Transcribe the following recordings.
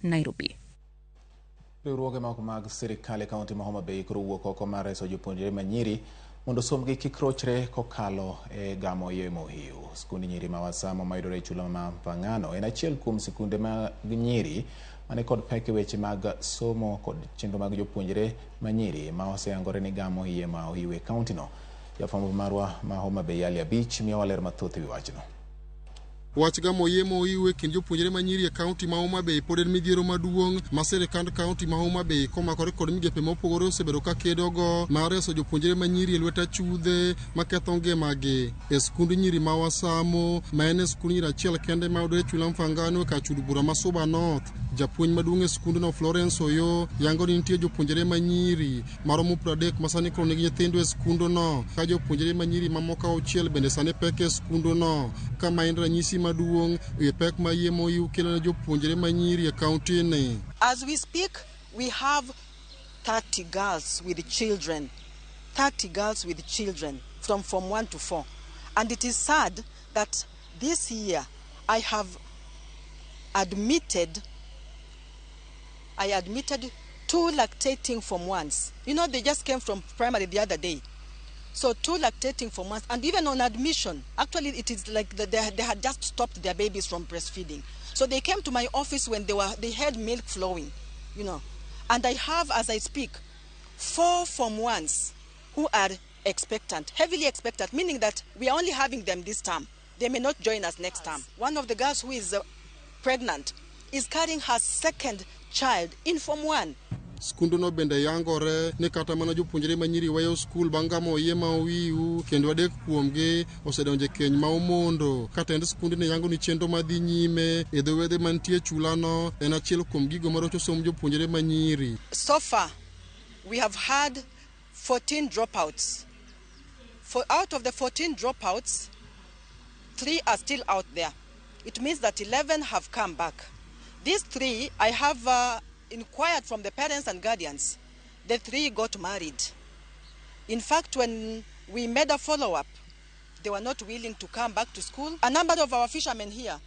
Nairobi. Riwruoge mag sirikal e kaunti ma Homa Bay koro wuok oko mar reso jopuonjre ma nyiri mondo somgi kik rochre kokalo e gamo iseyo ohiu. Skund nyiri ma Wasamo mayudore e chula ma Pangano en achiel kuom sikunde mag nyiri mane kod pek weche mag somo kod chenro mag jopuonjre ma nyiri ma oseyangore ni gamo iseyo ohiu e kaunti no. Jafwambo marwa ma Homa Bay Ali Abich miyo waler mathoth ewi wachno. Wach gamo iseyo ohiu e kind jopuonjre ma nyiri e kaunti ma Homa Bay pod en midhiero maduong' ma sirikand kaunti ma Homa Bay komakore kod migepe mopogore osebedo ka kedogo mar reso jopuonjre ma nyiri e lwet achudhe maketho ngimagi. E skund nyiri ma Wasamo ma en skund nyiri achiel kende ma yudore e chula Pangano ka chud bura ma Suba North, japuonj maduong' e skundno Florence Oyo yango ni nitie jopuonjre ma nyiri maromo 30 ma sani koro nigi nyithindo e skundno, ka jopuonjre ma nyiri mamoko 6 bende sani pek e skundno, kama en ranyisi maduong' e pek ma iseyo ohiu kelo ne jopuonjre ma nyiri e kaunti ni. As we speak, we have 30 girls with children. 30 girls with children from Form 1 to 4. And it is sad that this year I admitted 2 lactating Form 1s. You know, they just came from primary the other day. So 2 lactating Form 1s, and even on admission, actually it is like they had just stopped their babies from breastfeeding. So they came to my office when they had milk flowing, you know. And I have, as I speak, 4 Form 1s who are expectant, heavily expectant, meaning that we are only having them this term. They may not join us next term. One of the girls who is pregnant is carrying her 2nd child in Form 1. Skunduno bende yangore ni kata mana jopuonjre ma nyiri weyo skul bang' gamo iseyo ohiu kendo adek kuomgi osedonje keny ma omondo. Kata end skundni yango ni chenro madhi nyime e dho wedhe mantie chulano en achiel kuom gigo marocho somo jopuonjre ma nyiri. So far, we have had 14 dropouts. Out of the 14 dropouts, 3 are still out there. It means that 11 have come back. These 3, I have inquired from the parents and guardians. The 3 got married. In fact, when we made a follow-up, they were not willing to come back to school. A number of our fishermen here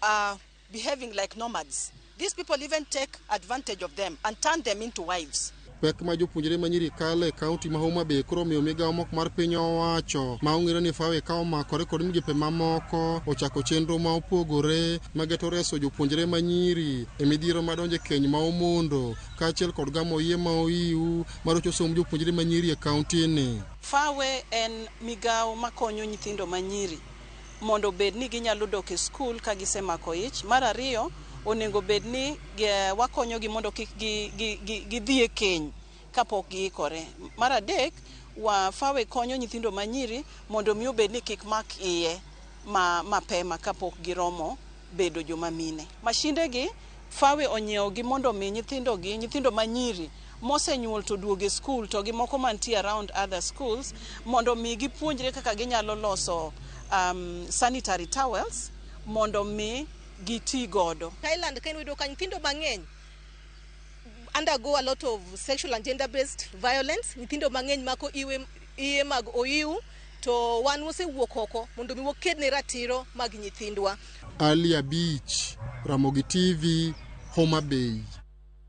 are behaving like nomads. These people even take advantage of them and turn them into wives. Pek ma jopuonjre ma nyiri kale e kaunti ma Homa Bay koro miyo migawo moko mar piny owacho ma ong'ere ni fawe ka omakore kod migepe mamoko ochako chenro ma opogore mageto reso jopuonjre ma nyiri e midhiero madonje keny ma omondo kaachiel kod gamo iseyo ohiu marocho somo jopuonjre ma nyiri e kaunti ni. Fawe en migawo makonyo nyithindo ma nyiri mondo bed ni ginyalo dok e skul ka gisemako ich. Mar ariyo, onego bed ni wakonyogi mondo kik gidhi e keny kapok giikore. Mar adek, fawe konyo nyithindo ma nyiri mondo miyo bed ni kik mak iye mapema kapok giromo bedo joma mine. Mashindegi fawe onyiewogi mondo mi nyithindo ma nyiri mosenyuol to duogo e skul to gi moko mantie around other schools mondo mi gipuonjre kaka ginyalo loso sanitary towels mondo mi giti godo. Thailand can we do nyithindo mang'eny undergo a lot of sexual and gender-based violence. Nyithindo mang'eny mako iye mag ohiu to wan wasewuok oko mondo mi wakedne ratiro mag nyithindwa. Ali Abich, Ramogi TV, Homa Bay.